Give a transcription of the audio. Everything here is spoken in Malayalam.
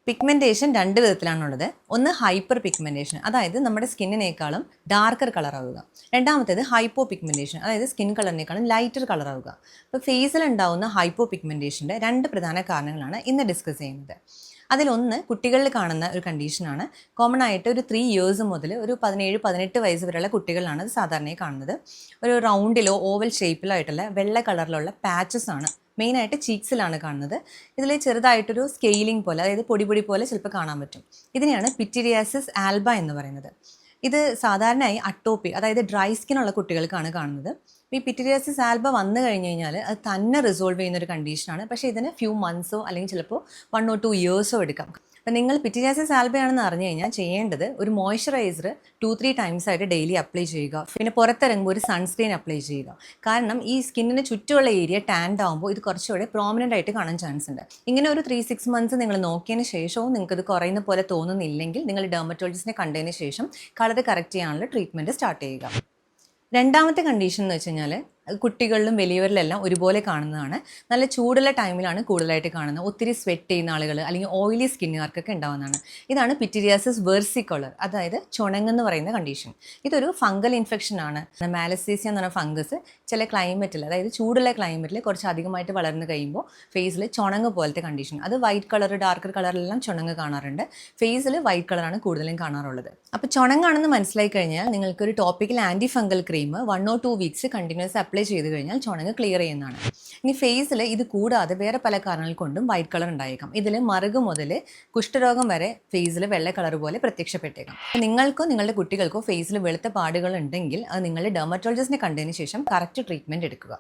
പിഗ്മെൻറ്റേഷൻ രണ്ട് വിധത്തിലാണുള്ളത്. ഒന്ന് ഹൈപ്പർ പിഗ്മെൻറ്റേഷൻ, അതായത് നമ്മുടെ സ്കിന്നിനേക്കാളും ഡാർക്കർ കളറാവുക. രണ്ടാമത്തേത് ഹൈപ്പോ പിഗ്മെൻറ്റേഷൻ, അതായത് സ്കിൻ കളറിനേക്കാളും ലൈറ്റർ കളറാവുക. അപ്പോൾ ഫേസിൽ ഉണ്ടാവുന്ന ഹൈപ്പോ പിഗ്മെൻറ്റേഷൻ്റെ രണ്ട് പ്രധാന കാരണങ്ങളാണ് ഇന്ന് ഡിസ്കസ് ചെയ്യുന്നത്. അതിലൊന്ന് കുട്ടികളിൽ കാണുന്ന ഒരു കണ്ടീഷനാണ്. കോമൺ ആയിട്ട് ഒരു 3 ഇയേഴ്സ് മുതൽ ഒരു 17-18 വയസ്സ് വരെയുള്ള കുട്ടികളിലാണ് അത് സാധാരണയായി കാണുന്നത്. ഒരു റൗണ്ടിലോ ഓവൽ ഷേപ്പിലോ ആയിട്ടുള്ള വെള്ള കളറിലുള്ള പാച്ചസ് ആണ് മെയിനായിട്ട് ചീക്സിലാണ് കാണുന്നത്. ഇതിൽ ചെറുതായിട്ടൊരു സ്കെയിലിംഗ് പോലെ, അതായത് പൊടി പോലെ ചിലപ്പോൾ കാണാൻ പറ്റും. ഇതിനെയാണ് പിറ്റീരിയാസിസ് ആൽബ എന്ന് പറയുന്നത്. ഇത് സാധാരണയായി അട്ടോപ്പി, അതായത് ഡ്രൈ സ്കിൻ ഉള്ള കുട്ടികൾക്കാണ് കാണുന്നത്. ഈ പിറ്റീരിയാസിസ് ആൽബ വന്നു കഴിഞ്ഞ് കഴിഞ്ഞാൽ അത് തന്നെ റിസോൾവ് ചെയ്യുന്ന ഒരു കണ്ടീഷനാണ്. പക്ഷേ ഇതിന് ഫ്യൂ മന്ത്സോ അല്ലെങ്കിൽ ചിലപ്പോൾ 1 or 2 ഇയേഴ്സോ എടുക്കാം. അപ്പം നിങ്ങൾ പിറ്റീരിയാസിസ് ആൽബയാണെന്ന് അറിഞ്ഞു കഴിഞ്ഞാൽ ചെയ്യേണ്ടത് ഒരു മോയ്സ്ചറൈസർ 2-3 ടൈംസ് ആയിട്ട് ഡെയിലി അപ്ലൈ ചെയ്യുക. പിന്നെ പുറത്തിറങ്ങുമ്പോൾ ഒരു സൺസ്ക്രീൻ അപ്ലൈ ചെയ്യുക. കാരണം ഈ സ്കിന്നിന് ചുറ്റുമുള്ള ഏരിയ ടാൻഡ് ആകുമ്പോൾ ഇത് കുറച്ചുകൂടെ പ്രോമിനൻ്റ് ആയിട്ട് കാണാൻ ചാൻസ് ഉണ്ട്. ഇങ്ങനെ ഒരു 3-6 മന്ത്സ് നിങ്ങൾ നോക്കിയതിന് ശേഷവും നിങ്ങൾക്ക് ഇത് കുറയുന്ന പോലെ തോന്നുന്നില്ലെങ്കിൽ നിങ്ങൾ ഡെർമറ്റോളജിസ്റ്റിനെ കണ്ടതിന് ശേഷം കളർ കറക്റ്റ് ചെയ്യാനുള്ള ട്രീറ്റ്മെൻറ്റ് സ്റ്റാർട്ട് ചെയ്യുക. രണ്ടാമത്തെ കണ്ടീഷൻ എന്ന് വെച്ച് കഴിഞ്ഞാൽ കുട്ടികളിലും വലിയവരിലെല്ലാം ഒരുപോലെ കാണുന്നതാണ്. നല്ല ചൂടുള്ള ടൈമിലാണ് കൂടുതലായിട്ട് കാണുന്നത്. ഒത്തിരി സ്വെറ്റ് ചെയ്യുന്ന ആളുകൾ അല്ലെങ്കിൽ ഓയിലി സ്കിന്നുകാർക്കൊക്കെ ഉണ്ടാകുന്നതാണ്. ഇതാണ് പിറ്റീരിയാസിസ് വെർസിക്കോളർ, അതായത് ചുണങ്ങെന്ന് പറയുന്ന കണ്ടീഷൻ. ഇതൊരു ഫംഗൽ ഇൻഫെക്ഷൻ ആണ്. മാലസീസിയ എന്ന് പറഞ്ഞ ഫംഗസ് ചില ക്ലൈമറ്റിൽ, അതായത് ചൂടുള്ള ക്ലൈമറ്റിൽ കുറച്ച് അധികമായിട്ട് വളർന്നു കഴിയുമ്പോൾ ഫേസിൽ ചുണങ്ങ് പോലത്തെ കണ്ടീഷൻ. അത് വൈറ്റ് കളർ, ഡാർക്കർ കളറിലെല്ലാം ചുണങ്ങ് കാണാറുണ്ട്. ഫേസിൽ വൈറ്റ് കളറാണ് കൂടുതലും കാണാറുള്ളത്. അപ്പോൾ ചുണങ്ങാണെന്ന് മനസ്സിലായി കഴിഞ്ഞാൽ നിങ്ങൾക്കൊരു topical anti fungal cream 1 or 2 weeks continuous apply ചെയ്ത് കഴിഞ്ഞാൽ ചുണങ്ങ് ക്ലിയർ ചെയ്യുന്നതാണ്. ഇനി ഫേസിൽ ഇത് കൂടാതെ വേറെ പല കാരണങ്ങൾ കൊണ്ടും വൈറ്റ് കളർ ഉണ്ടായേക്കാം. ഇതിൽ മറുക് മുതൽ കുഷ്ഠരോഗം വരെ ഫേസിൽ വെള്ള കളർ പോലെ പ്രത്യക്ഷപ്പെട്ടേക്കാം. നിങ്ങൾക്കോ നിങ്ങളുടെ കുട്ടികൾക്കോ ഫേസിൽ വെളുത്ത പാടുകൾ ഉണ്ടെങ്കിൽ അത് നിങ്ങളുടെ ഡെർമറ്റോളജിസ്റ്റിനെ കണ്ടതിന് ശേഷം കറക്റ്റ് ട്രീറ്റ്മെൻറ്റ് എടുക്കുക.